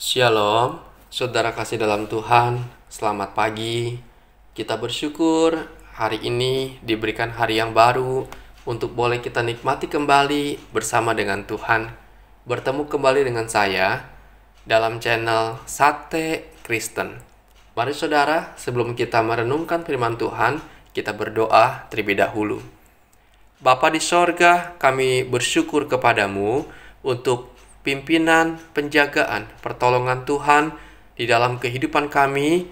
Shalom, saudara kasih dalam Tuhan, selamat pagi. Kita bersyukur hari ini diberikan hari yang baru untuk boleh kita nikmati kembali bersama dengan Tuhan. Bertemu kembali dengan saya dalam channel Sate Kristen. Mari saudara, sebelum kita merenungkan firman Tuhan, kita berdoa terlebih dahulu. Bapa di sorga, kami bersyukur kepadamu untuk pimpinan, penjagaan, pertolongan Tuhan di dalam kehidupan kami,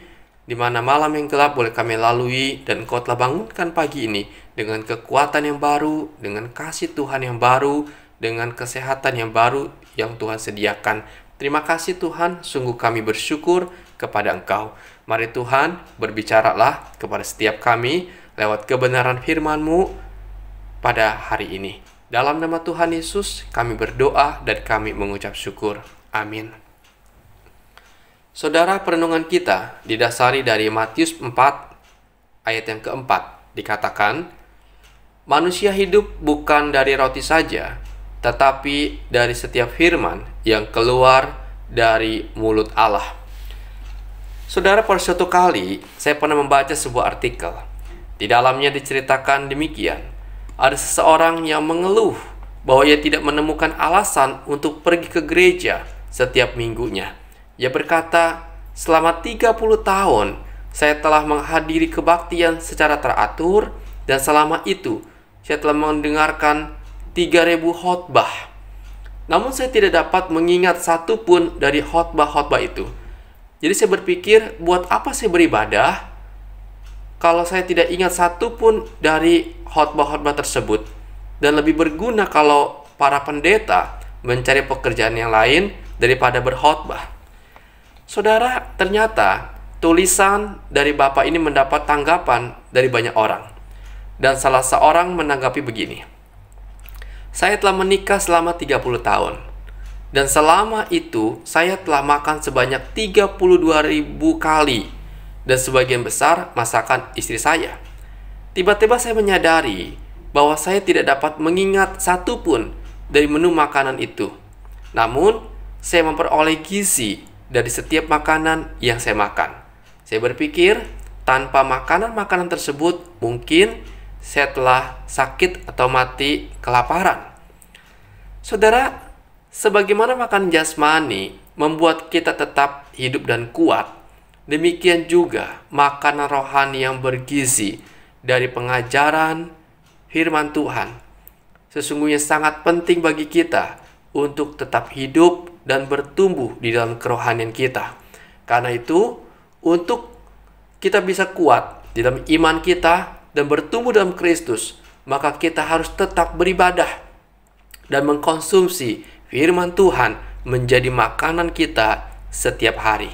di mana malam yang gelap boleh kami lalui, dan Engkau telah bangunkan pagi ini dengan kekuatan yang baru, dengan kasih Tuhan yang baru, dengan kesehatan yang baru yang Tuhan sediakan. Terima kasih Tuhan, sungguh kami bersyukur kepada Engkau. Mari Tuhan, berbicaralah kepada setiap kami lewat kebenaran firman-Mu pada hari ini. Dalam nama Tuhan Yesus, kami berdoa dan kami mengucap syukur. Amin. Saudara, perenungan kita didasari dari Matius 4 ayat yang keempat. Dikatakan, manusia hidup bukan dari roti saja, tetapi dari setiap firman yang keluar dari mulut Allah. Saudara, pada suatu kali saya pernah membaca sebuah artikel. Di dalamnya diceritakan demikian. Ada seseorang yang mengeluh bahwa ia tidak menemukan alasan untuk pergi ke gereja setiap minggunya. Ia berkata, selama 30 tahun saya telah menghadiri kebaktian secara teratur, dan selama itu saya telah mendengarkan 3.000 khotbah. Namun saya tidak dapat mengingat satu pun dari khotbah-khotbah itu. Jadi saya berpikir, buat apa saya beribadah kalau saya tidak ingat satu pun dari khotbah-khotbah tersebut? Dan lebih berguna kalau para pendeta mencari pekerjaan yang lain daripada berkhotbah. Saudara, ternyata tulisan dari Bapak ini mendapat tanggapan dari banyak orang. Dan salah seorang menanggapi begini. Saya telah menikah selama 30 tahun. Dan selama itu saya telah makan sebanyak 32.000 kali. Dan sebagian besar masakan istri saya. Tiba-tiba saya menyadari bahwa saya tidak dapat mengingat satu pun dari menu makanan itu. Namun, saya memperoleh gizi dari setiap makanan yang saya makan. Saya berpikir, tanpa makanan-makanan tersebut, mungkin saya telah sakit atau mati kelaparan. Saudara, sebagaimana makan jasmani membuat kita tetap hidup dan kuat, demikian juga makanan rohani yang bergizi dari pengajaran firman Tuhan sesungguhnya sangat penting bagi kita untuk tetap hidup dan bertumbuh di dalam kerohanian kita. Karena itu, untuk kita bisa kuat di dalam iman kita dan bertumbuh dalam Kristus, maka kita harus tetap beribadah dan mengkonsumsi firman Tuhan menjadi makanan kita setiap hari.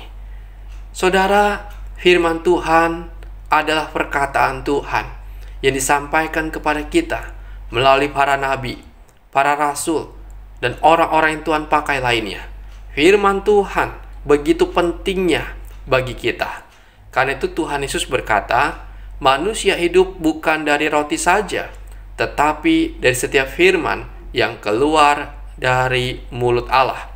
Saudara, firman Tuhan adalah perkataan Tuhan yang disampaikan kepada kita melalui para nabi, para rasul, dan orang-orang yang Tuhan pakai lainnya. Firman Tuhan begitu pentingnya bagi kita. Karena itu Tuhan Yesus berkata, manusia hidup bukan dari roti saja, tetapi dari setiap firman yang keluar dari mulut Allah.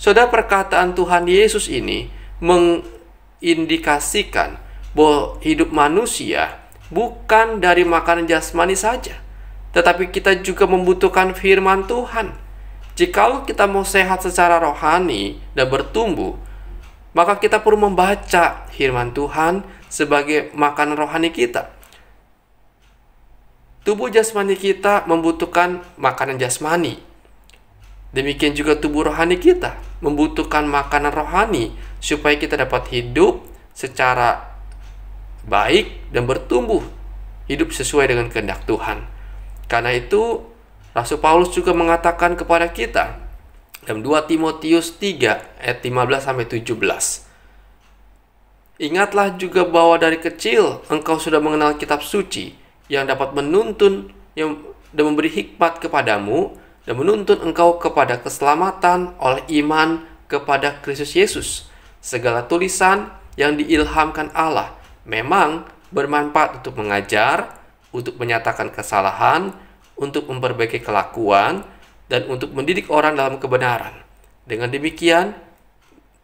Saudara, perkataan Tuhan Yesus ini mengindikasikan bahwa hidup manusia bukan dari makanan jasmani saja, tetapi kita juga membutuhkan firman Tuhan. Jikalau kita mau sehat secara rohani dan bertumbuh, maka kita perlu membaca firman Tuhan sebagai makanan rohani kita. Tubuh jasmani kita membutuhkan makanan jasmani. Demikian juga tubuh rohani kita membutuhkan makanan rohani supaya kita dapat hidup secara baik dan bertumbuh, hidup sesuai dengan kehendak Tuhan. Karena itu Rasul Paulus juga mengatakan kepada kita dalam 2 Timotius 3 ayat 15-17. Ingatlah juga bahwa dari kecil engkau sudah mengenal kitab suci yang dapat menuntun dan memberi hikmat kepadamu dan menuntun engkau kepada keselamatan oleh iman kepada Kristus Yesus. Segala tulisan yang diilhamkan Allah memang bermanfaat untuk mengajar, untuk menyatakan kesalahan, untuk memperbaiki kelakuan, dan untuk mendidik orang dalam kebenaran. Dengan demikian,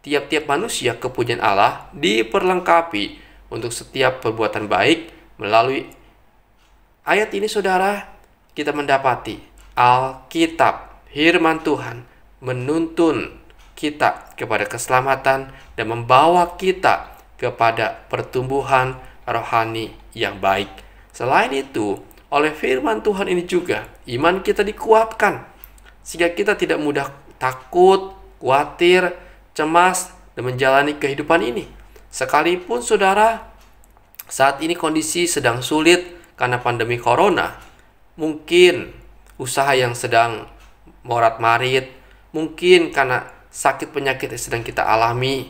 tiap-tiap manusia kepunyaan Allah diperlengkapi untuk setiap perbuatan baik. Melalui ayat ini saudara, kita mendapati Alkitab, firman Tuhan, menuntun kita kepada keselamatan dan membawa kita kepada pertumbuhan rohani yang baik. Selain itu, oleh firman Tuhan ini juga iman kita dikuatkan, sehingga kita tidak mudah takut, khawatir, cemas, dan menjalani kehidupan ini. Sekalipun saudara, saat ini kondisi sedang sulit karena pandemi corona, mungkin usaha yang sedang morat-marit, mungkin karena sakit penyakit yang sedang kita alami,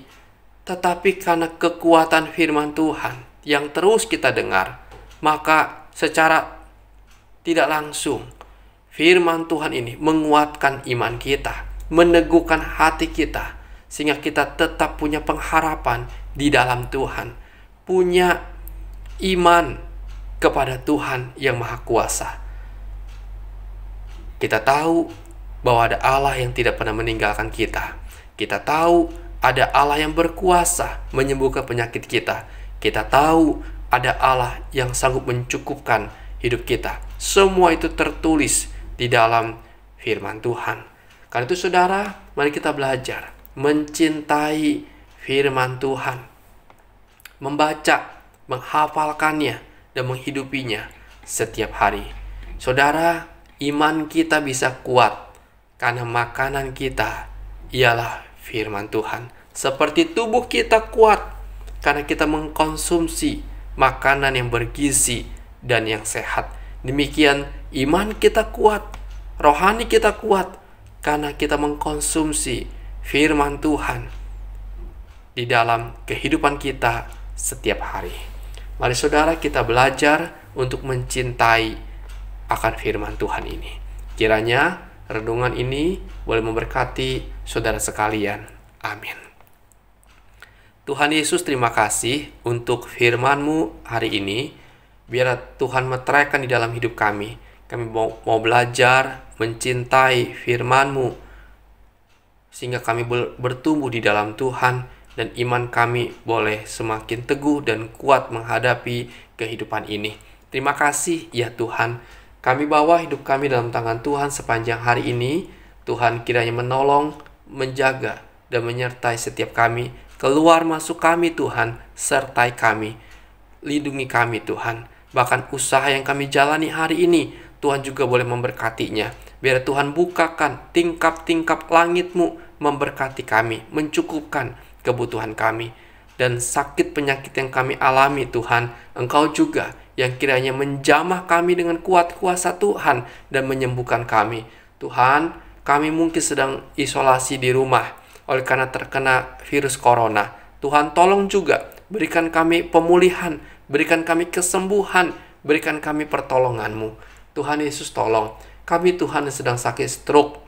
tetapi karena kekuatan firman Tuhan yang terus kita dengar, maka secara tidak langsung firman Tuhan ini menguatkan iman kita, meneguhkan hati kita, sehingga kita tetap punya pengharapan di dalam Tuhan, punya iman kepada Tuhan yang Maha Kuasa. Kita tahu bahwa ada Allah yang tidak pernah meninggalkan kita. Kita tahu ada Allah yang berkuasa menyembuhkan penyakit kita. Kita tahu ada Allah yang sanggup mencukupkan hidup kita. Semua itu tertulis di dalam firman Tuhan. Karena itu saudara, mari kita belajar mencintai firman Tuhan, membaca, menghafalkannya, dan menghidupinya setiap hari. Saudara, iman kita bisa kuat karena makanan kita ialah firman Tuhan. Seperti tubuh kita kuat karena kita mengkonsumsi makanan yang bergizi dan yang sehat. Demikian iman kita kuat, rohani kita kuat karena kita mengkonsumsi firman Tuhan di dalam kehidupan kita setiap hari. Mari saudara, kita belajar untuk mencintai akan firman Tuhan ini. Kiranya renungan ini boleh memberkati saudara sekalian. Amin. Tuhan Yesus, terima kasih untuk firman-Mu hari ini. Biar Tuhan meteraikan di dalam hidup kami. Kami mau belajar mencintai firman-Mu, sehingga kami bertumbuh di dalam Tuhan, dan iman kami boleh semakin teguh dan kuat menghadapi kehidupan ini. Terima kasih ya Tuhan. Kami bawa hidup kami dalam tangan Tuhan sepanjang hari ini. Tuhan kiranya menolong, menjaga, dan menyertai setiap kami. Keluar masuk kami Tuhan, sertai kami. Lindungi kami Tuhan. Bahkan usaha yang kami jalani hari ini, Tuhan juga boleh memberkatinya. Biar Tuhan bukakan tingkap-tingkap langit-Mu, memberkati kami, mencukupkan kebutuhan kami. Dan sakit penyakit yang kami alami Tuhan, Engkau juga yang kiranya menjamah kami dengan kuat kuasa Tuhan dan menyembuhkan kami. Tuhan, kami mungkin sedang isolasi di rumah oleh karena terkena virus corona. Tuhan, tolong juga berikan kami pemulihan, berikan kami kesembuhan, berikan kami pertolongan-Mu. Tuhan Yesus, tolong kami Tuhan yang sedang sakit stroke.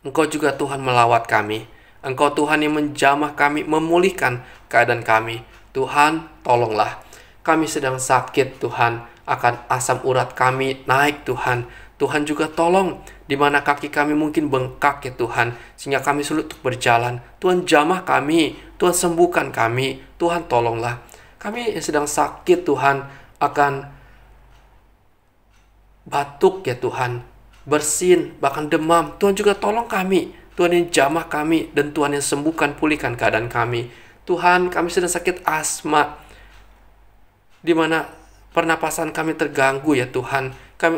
Engkau juga Tuhan melawat kami. Engkau Tuhan yang menjamah kami, memulihkan keadaan kami. Tuhan, tolonglah. Kami sedang sakit Tuhan, akan asam urat kami naik Tuhan. Tuhan juga tolong, di mana kaki kami mungkin bengkak ya Tuhan, sehingga kami sulit untuk berjalan. Tuhan, jamah kami, Tuhan sembuhkan kami. Tuhan, tolonglah. Kami yang sedang sakit Tuhan, akan batuk ya Tuhan, bersin, bahkan demam. Tuhan juga tolong kami. Tuhan yang jamah kami, dan Tuhan yang sembuhkan, pulihkan keadaan kami. Tuhan, kami sedang sakit asma, di mana pernapasan kami terganggu ya Tuhan,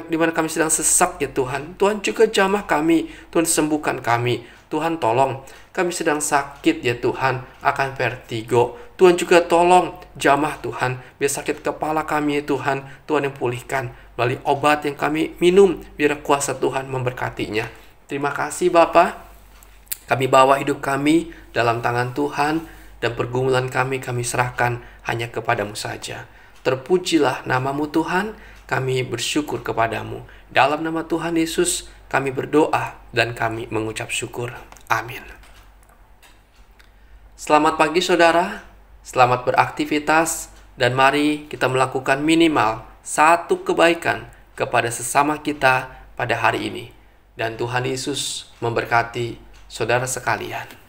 di mana kami sedang sesak ya Tuhan. Tuhan juga jamah kami, Tuhan sembuhkan kami. Tuhan tolong, kami sedang sakit ya Tuhan, akan vertigo. Tuhan juga tolong, jamah Tuhan, biar sakit kepala kami ya Tuhan, Tuhan yang pulihkan melalui obat yang kami minum, biar kuasa Tuhan memberkatinya. Terima kasih Bapa. Kami bawa hidup kami dalam tangan Tuhan, dan pergumulan kami serahkan hanya kepadamu saja. Terpujilah namamu Tuhan, kami bersyukur kepadamu. Dalam nama Tuhan Yesus kami berdoa dan kami mengucap syukur. Amin. Selamat pagi saudara, selamat beraktivitas, dan mari kita melakukan minimal satu kebaikan kepada sesama kita pada hari ini. Dan Tuhan Yesus memberkati saudara sekalian.